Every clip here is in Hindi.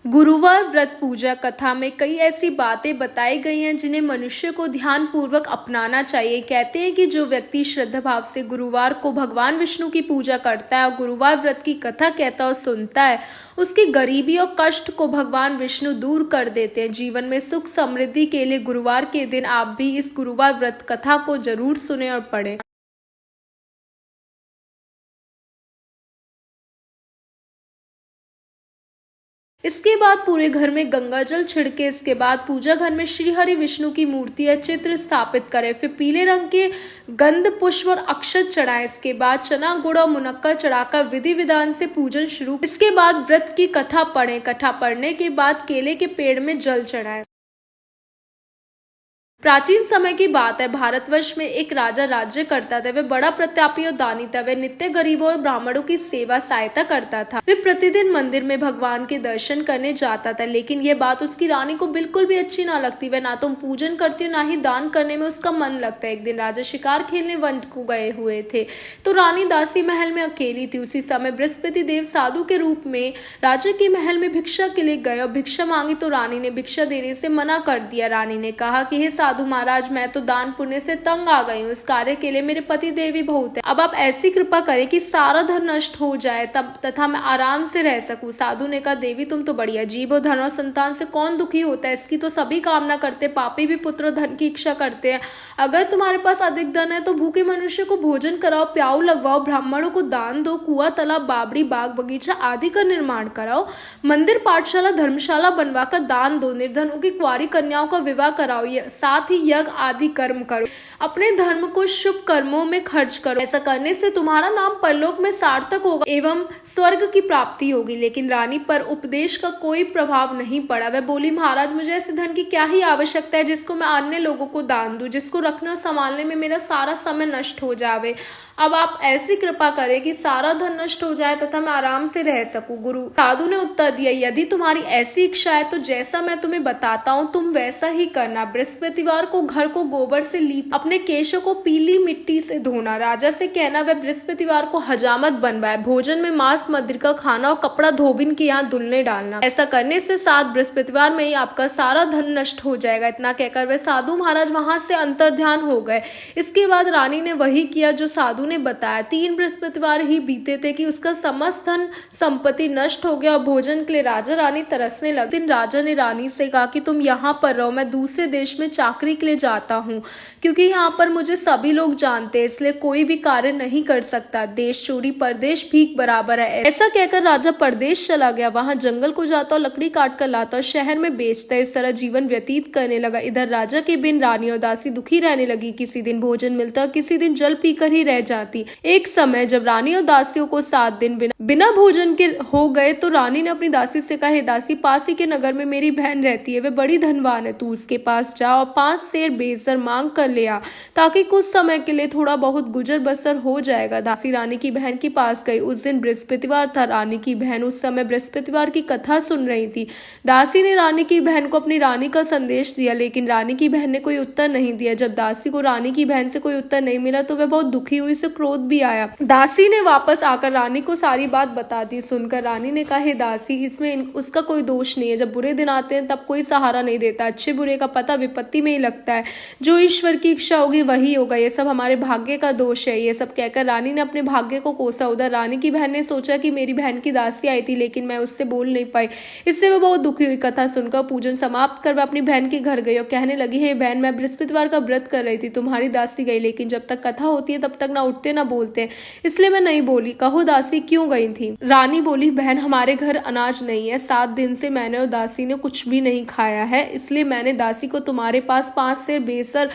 गुरुवार व्रत पूजा कथा में कई ऐसी बातें बताई गई हैं जिन्हें मनुष्य को ध्यान पूर्वक अपनाना चाहिए। कहते हैं कि जो व्यक्ति श्रद्धा भाव से गुरुवार को भगवान विष्णु की पूजा करता है और गुरुवार व्रत की कथा कहता और सुनता है, उसकी गरीबी और कष्ट को भगवान विष्णु दूर कर देते हैं। जीवन में सुख समृद्धि के लिए गुरुवार के दिन आप भी इस गुरुवार व्रत कथा को जरूर सुने और पढ़ें। इसके बाद पूरे घर में गंगा जल छिड़के। इसके बाद पूजा घर में श्री हरि विष्णु की मूर्ति या चित्र स्थापित करें। फिर पीले रंग के गंध पुष्प और अक्षत चढ़ाएं। इसके बाद चना गुड़ और मुनक्का चढ़ाकर विधि विधान से पूजन शुरू। इसके बाद व्रत की कथा पढ़ें। कथा पढ़ने के बाद केले के पेड़ में जल चढ़ाएं। प्राचीन समय की बात है, भारतवर्ष में एक राजा राज्य करता था। वह बड़ा प्रतापी और दानी था। वह नित्य गरीबों और ब्राह्मणों की सेवा सहायता करता था। वह प्रतिदिन मंदिर में भगवान के दर्शन करने जाता था, लेकिन यह बात उसकी रानी को बिल्कुल भी अच्छी ना लगती। वह ना तो पूजन करती ना ही दान करने में उसका मन लगता। एक दिन राजा शिकार खेलने वन को गए हुए थे, तो रानी दासी महल में अकेली थी। उसी समय बृहस्पति देव साधु के रूप में राजा के महल में भिक्षा के लिए गए और भिक्षा मांगी, तो रानी ने भिक्षा देने से मना कर दिया। रानी ने कहा कि हे साधु महाराज, मैं तो दान पुण्य से तंग आ गई हूँ। इस कार्य के लिए मेरे पति देवी बहुत है। अब आप ऐसी कृपा करें कि सारा धन नष्ट हो जाए तब तथा मैं आराम से रह सकूं। साधु ने कहा, देवी तुम तो बड़ी अजीब हो। धन और संतान से कौन दुखी होता है? इसकी तो सभी कामना करते। पापी भी पुत्र धन की इच्छा करते हैं। अगर तुम्हारे पास अधिक धन है तो भूखे मनुष्य को भोजन कराओ, प्याऊ लगवाओ, ब्राह्मणों को दान दो, कुआं तालाब बावड़ी बाग बगीचा आदि का निर्माण कराओ, मंदिर पाठशाला धर्मशाला बनवाकर दान दो, निर्धनों की कुंवारी कन्याओं का विवाह कराओ, साथ ही यज्ञ आदि कर्म करो। अपने धर्म को शुभ कर्मों में खर्च करो। ऐसा करने से तुम्हारा नाम परलोक में सार्थक होगा एवं स्वर्ग की प्राप्ति होगी। लेकिन रानी पर उपदेश का कोई प्रभाव नहीं पड़ा। वह बोली, महाराज मुझे ऐसे धन की क्या ही आवश्यकता है जिसको मैं अन्य लोगों को दान दूं, जिसको रखने और संभालने में मेरा सारा समय नष्ट हो जावे। अब आप ऐसी कृपा करें कि सारा धन नष्ट हो जाए तथा मैं आराम से रह सकूं। गुरु साधु ने उत्तर दिया, यदि तुम्हारी ऐसी इच्छा है तो जैसा मैं तुम्हें बताता हूँ तुम वैसा ही करना। बृहस्पतिवार को घर को गोबर से लीप, अपने केशों को पीली मिट्टी से धोना। राजा से कहना वह बृहस्पतिवार को हजामत बनवाए। भोजन में मांस मदिरा का खाना और कपड़ा धोबिन के यहाँ धुलने डालना। ऐसा करने से 7 बृहस्पतिवार में ही आपका सारा धन नष्ट हो जाएगा। इतना कहकर वह साधु महाराज वहां से अंतर्ध्यान हो गए। इसके बाद रानी ने वही किया जो साधु ने बताया। 3 बृहस्पतिवार ही बीते थे कि उसका समस्त धन संपत्ति नष्ट हो गया और भोजन के लिए राजा रानी तरसने लगे। दिन राजा ने रानी से कहा कि तुम यहाँ पर रहो, मैं दूसरे देश में चाकरी के लिए जाता हूँ, क्योंकि यहाँ पर मुझे सभी लोग जानते हैं, इसलिए कोई भी कार्य नहीं कर सकता। देश चोरी परदेश भीख बराबर है। ऐसा कहकर राजा परदेश चला गया। वहां जंगल को जाता और लकड़ी काट कर लाता और शहर में बेचता। इस तरह जीवन व्यतीत करने लगा। इधर राजा के बिन रानी और दासी दुखी रहने लगी। किसी दिन भोजन मिलता, किसी दिन जल पीकर ही रह जाती। एक समय जब रानी और दासियों को 7 दिन बिना भोजन के हो गए तो रानी ने अपनी दासी से कहा, दासी पास ही के नगर में मेरी बहन रहती है, वह बड़ी धनवान है, तू उसके पास जा और 5 सेर बेसर मांग कर ले आ, ताकि कुछ समय के लिए थोड़ा बहुत गुजर बसर हो जाएगा। दासी रानी की बहन के पास गई। उस दिन बृहस्पतिवार था। रानी की बहन उस समय बृहस्पतिवार की कथा सुन रही थी। दासी ने रानी की बहन को अपनी रानी का संदेश दिया, लेकिन रानी की बहन ने कोई उत्तर नहीं दिया। जब दासी को रानी की बहन से कोई उत्तर नहीं मिला तो वह बहुत दुखी हुई, उसे क्रोध भी आया। दासी ने वापस आकर रानी को सारी बात बता दी। सुनकर रानी ने कहा, हे दासी, इसमें उसका कोई दोष नहीं है। जब बुरे दिन आते हैं तब कोई सहारा नहीं देता। अच्छे बुरे का पता विपत्ति में ही लगता है। जो ईश्वर की इच्छा होगी वही होगा। ये सब हमारे भाग्य का दोष है। ये सब कहकर रानी ने अपने भाग्य को कोसा। उधर रानी की बहन ने सोचा कि मेरी बहन की दासी आई थी, लेकिन मैं उससे बोल नहीं पाई, इससे वह बहुत दुखी हुई। कथा सुनकर पूजन समाप्त कर वह अपनी बहन के घर गई और कहने लगी, हे बहन, मैं बृहस्पतिवार का व्रत कर रही थी, तुम्हारी दासी गई, लेकिन जब तक कथा होती है तब तक ना उठते ना बोलते, इसलिए मैं नहीं बोली। कहो दासी क्यों गई थी? रानी बोली, बहन, हमारे घर अनाज नहीं है। 7 दिन से मैंने और दासी ने कुछ भी नहीं खाया है, इसलिए मैंने दासी को तुम्हारे पास 5 सेर बेसर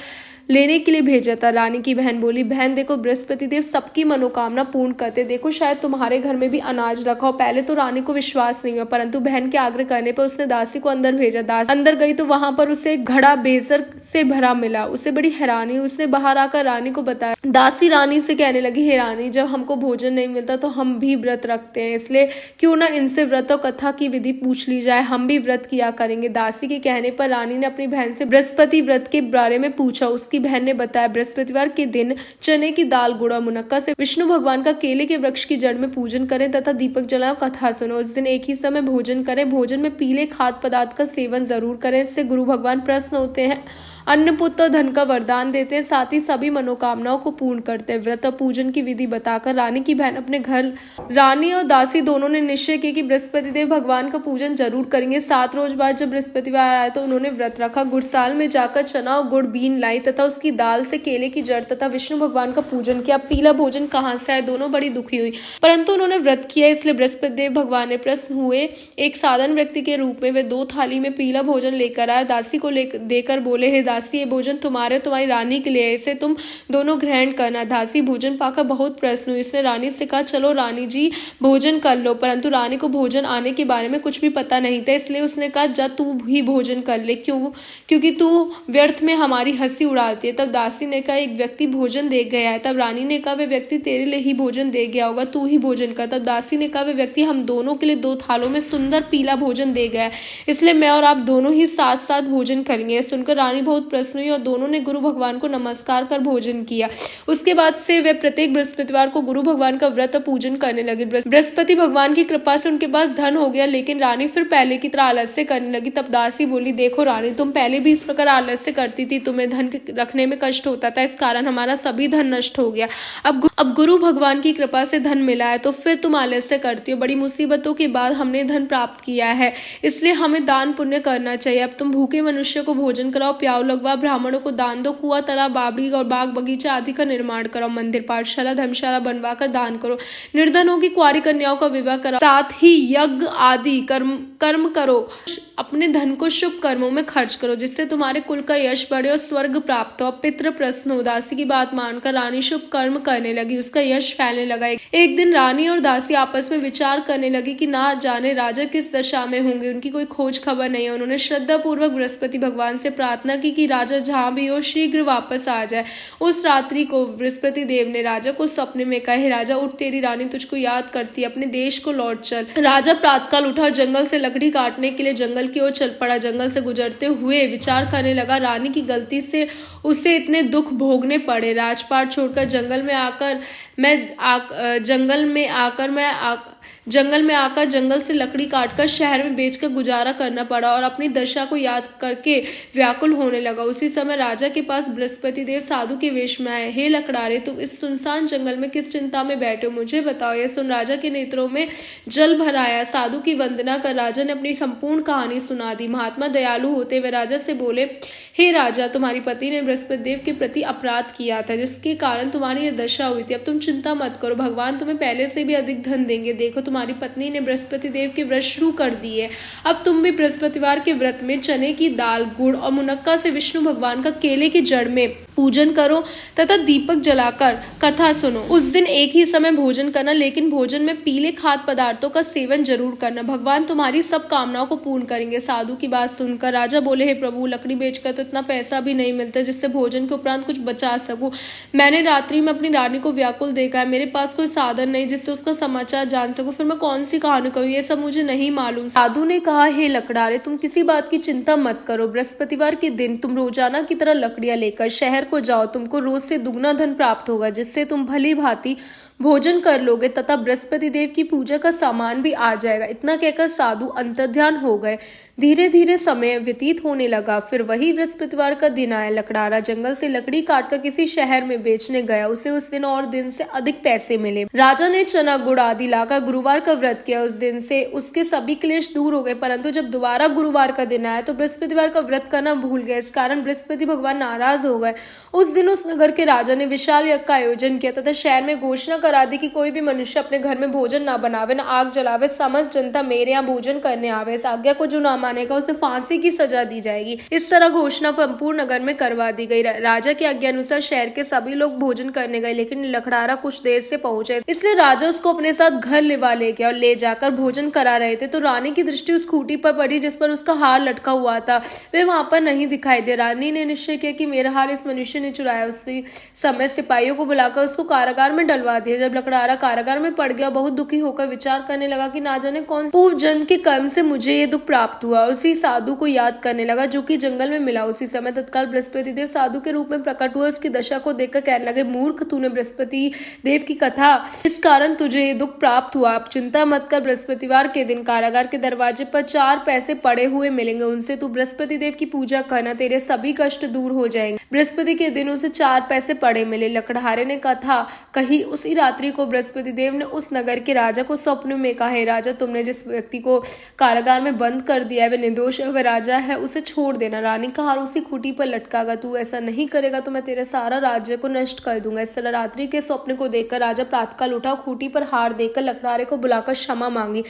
लेने के लिए भेजा था। रानी की बहन बोली, बहन देखो, बृहस्पति देव सबकी मनोकामना पूर्ण करते। देखो शायद तुम्हारे घर में भी अनाज रखा हो। पहले तो रानी को विश्वास नहीं हुआ, परंतु बहन के आग्रह करने पर उसने दासी को अंदर भेजा। दासी अंदर गई तो वहां पर उसे एक घड़ा बेसर से भरा मिला। उसे बड़ी हैरानी हुई। उसने बाहर आकर रानी को बताया। दासी रानी से कहने लगी, हे रानी, जब हमको भोजन नहीं मिलता तो हम भी व्रत रखते हैं, इसलिए क्यों ना इनसे व्रत और कथा की विधि पूछ ली जाए, हम भी व्रत किया करेंगे। दासी के कहने पर रानी ने अपनी बहन से बृहस्पति व्रत के बारे में पूछा। उसकी उसकी बहन ने बताया बृहस्पतिवार के दिन चने की दाल, गुड़ और मुनक्का से विष्णु भगवान का केले के वृक्ष की जड़ में पूजन करें तथा दीपक जलाओ, कथा सुनो। उस दिन एक ही समय भोजन करें। भोजन में पीले खाद्य पदार्थ का सेवन जरूर करें, इससे गुरु भगवान प्रसन्न होते हैं, अन्न पुत्र और धन का वरदान देते हैं, साथ ही सभी मनोकामनाओं को पूर्ण करते हैं। व्रत और पूजन की विधि बताकर रानी की बहन अपने घर, रानी और दासी दोनों ने निश्चय किया कि बृहस्पति देव भगवान का पूजन जरूर करेंगे। 7 रोज बाद जब बृहस्पतिवार आया तो उन्होंने व्रत रखा, गुड़साल में जाकर चना और गुड़ बीन लाई तथा उसकी दाल से केले की जड़ तथा विष्णु भगवान का पूजन किया। पीला भोजन कहाँ से आए, दोनों बड़ी दुखी हुई, परंतु उन्होंने व्रत किया, इसलिए बृहस्पति देव भगवान ने प्रसन्न हुए। एक साधारण व्यक्ति के रूप में वे 2 थाली में पीला भोजन लेकर आए, दासी को देकर बोले, हे दासी, ये भोजन तुम्हारे, तुम्हारी रानी के लिए, इसे तुम दोनों ग्रहण करना। दासी भोजन पाकर बहुत प्रसन्न हुई, इसने रानी से कहा, चलो रानी जी भोजन कर लो, परंतु रानी को भोजन आने के बारे में कुछ भी पता नहीं था, इसलिए उसने कहा, जा तू भी भोजन कर ले, क्योंकि तू व्यर्थ में हमारी हंसी उड़ाती है। तब दासी ने कहा, एक व्यक्ति भोजन दे गया है। तब रानी ने कहा, वे व्यक्ति तेरे लिए ही भोजन दे गया होगा, तू ही भोजन कर। तब दासी ने कहा, वे व्यक्ति हम दोनों के लिए 2 थालों में सुंदर पीला भोजन दे गया है, इसलिए मैं और आप दोनों ही साथ साथ भोजन करेंगे। सुनकर रानी बहुत प्रसन्न हुई और दोनों ने गुरु भगवान को नमस्कार कर भोजन किया। उसके बाद से वे प्रत्येक बृहस्पतिवार को गुरु भगवान का व्रत और पूजन करने लगे। बृहस्पति भगवान की कृपा से उनके पास धन हो गया, लेकिन रानी फिर पहले की तरह आलस्य करने लगी। तब दासी बोली, देखो रानी, तुम पहले भी इस प्रकार आलस्य करती थी, तुम्हें धन रखने में कष्ट होता था, इस कारण हमारा सभी धन नष्ट हो गया। अब गुरु भगवान की कृपा से धन मिला है तो फिर तुम आलस्य करती हो। बड़ी मुसीबतों के बाद हमने धन प्राप्त किया है, इसलिए हमें दान पुण्य करना चाहिए। अब तुम भूखे मनुष्य को भोजन कराओ, प्याऊ लगवाओ, ब्राह्मणों को दान दो, कुआं, तालाब, बावड़ी और बाग बगीचा आदि का निर्माण करो, मंदिर, पाठशाला, धर्मशाला बनवाकर दान करो, निर्धनों की कुंवारी कन्याओं का विवाह कराओ, साथ ही यज्ञ आदि कर्म करो, अपने धन को शुभ कर्मों में खर्च करो, जिससे तुम्हारे कुल का यश बढ़े और स्वर्ग प्राप्त हो। पितृ प्रसन्न हो। दासी की बात मानकर रानी शुभ कर्म करने लगी, उसका यश फैलने लगा। एक दिन रानी और दासी आपस में विचार करने लगी कि ना जाने राजा किस दशा में होंगे, उनकी कोई खोज खबर नहीं है। उन्होंने श्रद्धा पूर्वक बृहस्पति भगवान से प्रार्थना की कि राजा जहाँ भी हो शीघ्र वापस आ जाए। उस रात्रि को बृहस्पति देव ने राजा को सपने में कहा, हे राजा, उठ, तेरी रानी तुझको याद करती है, अपने देश को लौट चल। राजा प्रातःकाल उठा, जंगल से लकड़ी काटने के लिए जंगल की ओर चल पड़ा। जंगल से गुजरते हुए विचार करने लगा, रानी की गलती से उसे इतने दुख भोगने पड़े। राजपाट छोड़कर जंगल में आकर जंगल से लकड़ी काटकर शहर में बेचकर गुजारा करना पड़ा और अपनी दशा को याद करके व्याकुल होने लगा। उसी समय राजा के पास बृहस्पति देव साधु के वेश में आए। हे लकड़ारे, तुम इस सुनसान जंगल में किस चिंता में बैठे हो, मुझे बताओ। यह सुन राजा के नेत्रों में जल भर आया। साधु की वंदना कर राजा ने अपनी संपूर्ण कहानी सुना दी। महात्मा दयालु होते हुए राजा से बोले, हे राजा, तुम्हारी पति ने बृहस्पति देव के प्रति अपराध किया था, जिसके कारण तुम्हारी यह दशा हुई थी। अब तुम चिंता मत करो, भगवान तुम्हें पहले से भी अधिक धन देंगे। देखो, तुम्हारी पत्नी ने बृहस्पति देव के व्रत शुरू कर दिए। अब तुम भी बृहस्पतिवार के व्रत में चने की दाल, गुड़ और मुनक्का से विष्णु भगवान का केले की जड़ में पूजन करो तथा दीपक जलाकर कथा सुनो। उस दिन एक ही समय भोजन करना, लेकिन भोजन में पीले खाद्य पदार्थों का सेवन जरूर करना। भगवान तुम्हारी सब कामनाओं को पूर्ण करेंगे। साधु की बात सुनकर राजा बोले, हे प्रभु, लकड़ी बेचकर तो इतना पैसा भी नहीं मिलता जिससे भोजन के उपरांत कुछ बचा सकूं। मैंने रात्रि में अपनी रानी को व्याकुल देखा है, मेरे पास कोई साधन नहीं जिससे उसका समाचार जान सकूं। फिर मैं कौन सी कहानी कहूँ, ये सब मुझे नहीं मालूम। साधु ने कहा, हे लकड़ारे, तुम किसी बात की चिंता मत करो। बृहस्पतिवार के दिन तुम रोजाना की तरह लकड़ियां लेकर शहर को जाओ। तुमको रोज से दुगना धन प्राप्त होगा, जिससे तुम भली भांति भोजन कर लोगे तथा बृहस्पति देव की पूजा का सामान भी आ जाएगा। इतना कहकर साधु अंतर्ध्यान हो गए। धीरे धीरे समय व्यतीत होने लगा। फिर वही बृहस्पतिवार का दिन आया। लकड़ारा जंगल से लकड़ी काटकर किसी शहर में बेचने गया। उसे उस दिन और दिन से अधिक पैसे मिले। राजा ने चना गुड़ आदि लाकर गुरुवार का व्रत किया। उस दिन से उसके सभी क्लेश दूर हो गए, परंतु जब दोबारा गुरुवार का दिन आया तो बृहस्पतिवार का व्रत करना भूल गए। इस कारण बृहस्पति भगवान नाराज हो गए। उस दिन उस नगर के राजा ने विशाल यज्ञ का आयोजन किया तथा शहर में घोषणा करा दी कि कोई भी मनुष्य अपने घर में भोजन ना बनावे, ना आग जलावे। समस्त जनता मेरे यहाँ भोजन करने आवे। इस आज्ञा को जो ना मानेगा उसे फांसी की सजा दी जाएगी। इस तरह घोषणा संपूर्ण नगर में करवा दी गई। राजा की आज्ञा अनुसार शहर के सभी लोग भोजन करने गए, लेकिन लकड़ारा कुछ देर से पहुंचे, इसलिए राजा उसको अपने साथ घर ले गया और ले जाकर भोजन करा रहे थे तो रानी की दृष्टि उस खूंटी पर पड़ी जिस पर उसका हार लटका हुआ था। वे वहां पर नहीं दिखाई दे। रानी ने निश्चय किया कि मेरा हार इस मनुष्य ने चुराया। उसी समय सिपाहियों को बुलाकर उसको कारागार में डलवा दिया। गई। जब लकड़हारा कारागार में पड़ गया, बहुत दुखी होकर विचार करने लगा कि ना जाने कौन पूर्व जन्म के कर्म से मुझे ये दुख प्राप्त हुआ। उसी साधु को याद करने लगा जो कि जंगल में मिला। उसी समय तत्काल बृहस्पति देव साधु के रूप में प्रकट हुआ। उसकी दशा को देखकर कहने लगे, मूर्ख, तूने बृहस्पति देव की कथा, इस कारण तुझे ये दुख प्राप्त हुआ। अब चिंता मत कर, बृहस्पतिवार के दिन कारागार के दरवाजे पर 4 पैसे पड़े हुए मिलेंगे, उनसे तू बृहस्पति देव की पूजा करना, तेरे सभी कष्ट दूर हो जाएंगे। बृहस्पति के दिन उसे 4 पैसे पड़े मिले। लकड़हारे ने कथा कही। उसी रात्रि को बृहस्पति देव ने उस नगर के राजा को स्वप्न में कहा, हे राजा, तुमने जिस व्यक्ति को कारागार में बंद कर दिया है वह निर्दोष है, वह राजा है, उसे छोड़ देना। रानी का हार उसी खूंटी पर लटकागा। तू ऐसा नहीं करेगा तो मैं तेरे सारा राज्य को नष्ट कर दूंगा। इस तरह रात्रि के स्वप्न को देखकर राजा प्रातःकाल उठा, खूंटी पर हार देकर लकड़हारे को बुलाकर क्षमा मांगी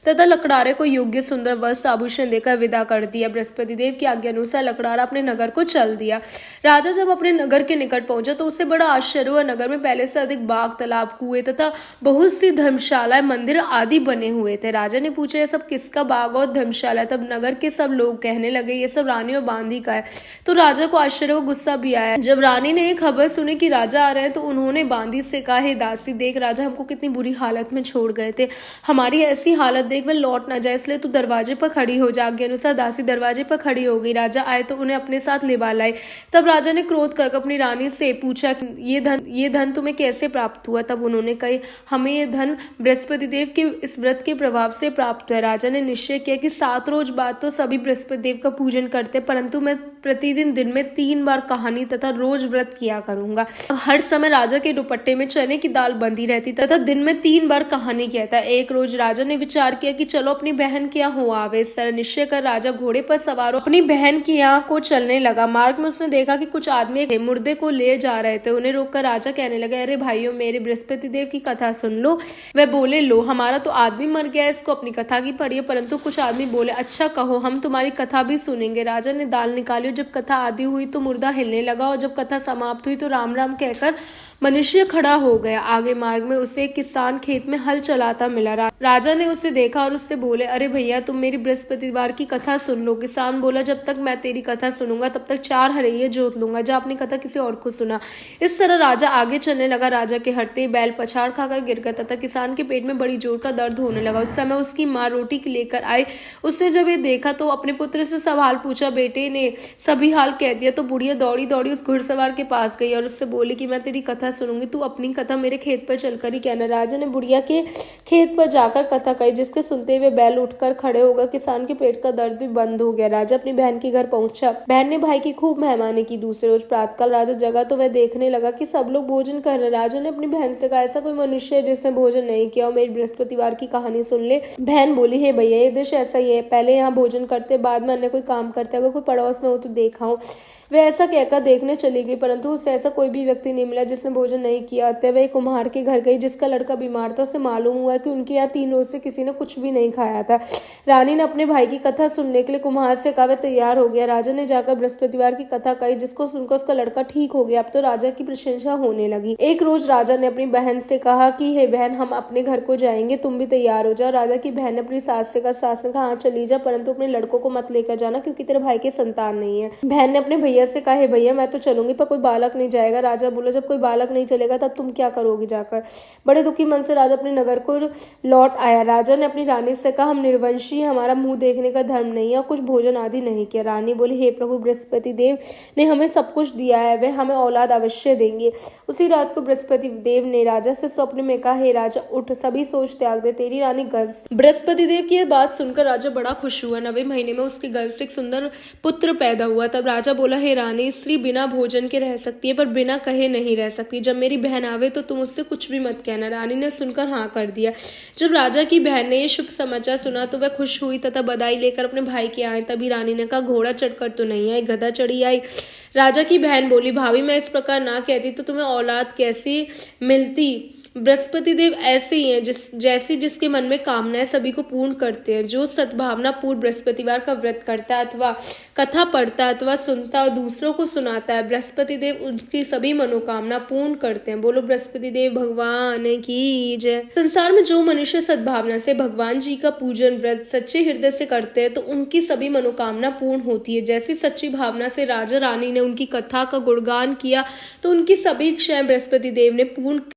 तथा लकड़हारे को योग्य सुंदर वस्त्र आभूषण देकर विदा कर दिया। बृहस्पति देव की आज्ञा अनुसार लकड़हारा अपने नगर को चल दिया। राजा जब अपने नगर के निकट पहुंचा तो उसे बड़ा आश्चर्य हुआ। नगर में पहले से अधिक बाग, तालाब, कुएं तथा बहुत सी धर्मशालाएं, मंदिर आदि बने हुए थे। राजा ने पूछा, यह सब किसका बाग और धर्मशाला? तब नगर के सब लोग कहने लगे, ये सब रानी और बांदी का है। तो राजा को आश्चर्य और गुस्सा भी आया। जब रानी ने ये खबर सुनी कि राजा आ रहे हैं तो उन्होंने बांदी से कहा, हे दासी, देख राजा हमको कितनी बुरी हालत में छोड़ गए थे, हमारी ऐसी हालत देख वह लौट ना जाए, इसलिए तू दरवाजे पर खड़ी हो जा। आज्ञा अनुसार दासी दरवाजे पर खड़ी हो गई। राजा आए तो उन्हें अपने साथ ले लाए। तब राजा ने क्रोध कर अपनी रानी से पूछा, ये धन तुम्हें कैसे प्राप्त हुआ? तब उन्होंने कही, हमें ये धन बृहस्पति देव के इस व्रत के प्रभाव से प्राप्त हुआ। राजा ने निश्चय किया कि 7 रोज बाद तो सभी बृहस्पति देव का पूजन करते, परंतु मैं प्रतिदिन दिन में 3 बार कहानी तथा रोज व्रत किया करूंगा। हर समय राजा के दुपट्टे में चने की दाल बंधी रहती तथा दिन में 3 बार कहानी कहता। एक रोज राजा ने विचार किया कि चलो अपनी बहन के यहाँ हो आवे। इस तरह निश्चय कर राजा घोड़े पर सवार अपनी बहन के यहाँ को चलने लगा। मार्ग में उसने देखा कि कुछ आदमी मुर्दे को ले जा रहे थे। उन्हें रोककर राजा कहने लगे, अरे भाइयों, मेरे बृहस्पति देव की कथा सुन लो। वह बोले, लो, हमारा तो आदमी मर गया, इसको अपनी कथा की पढ़िए। परंतु कुछ आदमी बोले, अच्छा कहो, हम तुम्हारी कथा भी सुनेंगे। राजा ने दाल निकाली। जब कथा आदि हुई तो मुर्दा हिलने लगा और जब कथा समाप्त हुई तो राम राम कहकर मनुष्य खड़ा हो गया। आगे मार्ग में उसे एक किसान खेत में हल चलाता मिला। राजा ने उसे देखा और उससे बोले, अरे भैया, तुम मेरी बृहस्पतिवार की कथा सुन लो। किसान बोला, जब तक मैं तेरी कथा सुनूंगा तब तक 4 हरैये जोत लूंगा, जा अपनी कथा किसी और को सुना। इस तरह राजा आगे चलने लगा। राजा के हटते बैल पछाड़ खाकर गिर गया तथा किसान के पेट में बड़ी जोर का दर्द होने लगा। उस समय उसकी माँ रोटी लेकर आई। उसने जब ये देखा तो अपने पुत्र से सवाल पूछा। बेटे ने सभी हाल कह दिया तो बुढ़िया दौड़ी दौड़ी उस घुड़सवार के पास गई और उससे बोली कि मैं तेरी कथा सुनूंगी, तू अपनी कथा मेरे खेत पर चलकर ही कहना। राजा ने बुढ़िया के खेत पर जाकर कथा कही, जिसके सुनते हुए बैल उठकर खड़े हो गए। किसान के पेट का दर्द भी बंद हो गया। राजा अपनी बहन के घर पहुंचा। बहन ने भाई की खूब मेहमानी की। दूसरे रोज प्रातःकाल राजा जगा तो वह देखने लगा कि सब लोग भोजन कर रहे। राजा ने अपनी बहन से कहा, ऐसा कोई मनुष्य है जिसने भोजन नहीं किया और मेरी बृहस्पतिवार की कहानी सुन ले। बहन बोली, हे भैया, ये देश ऐसा ही है, पहले यहाँ भोजन करते, बाद में अन्य कोई काम करते, अगर कोई पड़ोस में हो तो देखा हो। वह ऐसा कहकर देखने चली गई, परंतु उससे ऐसा कोई भी व्यक्ति नहीं मिला जिसने भोजन नहीं किया। अतः वह कुम्हार के घर गई जिसका लड़का बीमार था। उसे मालूम हुआ कि उनके यहाँ 3 रोज से किसी ने कुछ भी नहीं खाया था। रानी ने अपने भाई की कथा सुनने के लिए कुम्हार से कहा। वह तैयार हो गया। राजा ने जाकर बृहस्पतिवार की कथा कही, जिसको सुनकर उसका लड़का ठीक हो गया। अब तो राजा की प्रशंसा होने लगी। एक रोज राजा ने अपनी बहन से कहा कि हे बहन, हम अपने घर को जाएंगे, तुम भी तैयार हो जाओ। राजा की बहन ने अपनी सास से कहा। सास ने कहा, हाँ चली जा, परंतु अपने लड़कों को मत लेकर जाना क्योंकि तेरे भाई के संतान नहीं है। बहन ने अपने भैया से कहा, हे भैया, मैं तो चलूंगी पर कोई बालक नहीं जाएगा। राजा बोला, जब कोई बालक नहीं चलेगा तब तुम क्या करोगी जाकर? बड़े दुखी मन से राजा अपने नगर को लौट आया। राजा ने अपनी रानी से कहा, हम निर्वंशी, हमारा मुंह देखने का धर्म नहीं है और कुछ भोजन आदि नहीं किया। रानी बोली, हे प्रभु, बृहस्पति देव ने हमें सब कुछ दिया है, वे हमें औलाद अवश्य देंगे। उसी रात को बृहस्पति देव ने राजा से स्वप्न में कहा, हे राजा, उठ, सभी सोच त्याग दे, तेरी रानी गर्भ। बृहस्पति देव की यह बात सुनकर राजा बड़ा खुश हुआ। 9वें महीने में उसके गर्भ से एक सुंदर पुत्र पैदा हुआ। तब राजा बोला, हे रानी, स्त्री बिना भोजन के रह सकती है पर बिना कहे नहीं रह सकती। जब मेरी बहन आवे तो तुम उससे कुछ भी मत कहना। रानी ने सुनकर हाँ कर दिया। जब राजा की बहन ने ये शुभ समाचार सुना तो वह खुश हुई तथा बधाई लेकर अपने भाई के आए। तभी रानी ने कहा, घोड़ा चढ़कर तो नहीं आई, गधा चढ़ी आई। राजा की बहन बोली, भाभी, मैं इस प्रकार ना कहती तो तुम्हें औलाद कैसी मिलती? बृहस्पति देव ऐसे ही हैं जैसी जिसके मन में कामना है सभी को पूर्ण करते हैं। जो सद्भावना पूर्ण बृहस्पतिवार का व्रत करता है अथवा कथा पढ़ता है अथवा सुनता है और दूसरों को सुनाता है, बृहस्पति देव उनकी सभी मनोकामना पूर्ण करते हैं। बोलो बृहस्पति देव भगवान की जय। संसार में जो मनुष्य सद्भावना से भगवान जी का पूजन व्रत सच्चे हृदय से करते हैं तो उनकी सभी मनोकामना पूर्ण होती है। जैसी सच्ची भावना से राजा रानी ने उनकी कथा का गुणगान किया तो उनकी सभी इच्छाएं बृहस्पति देव ने पूर्ण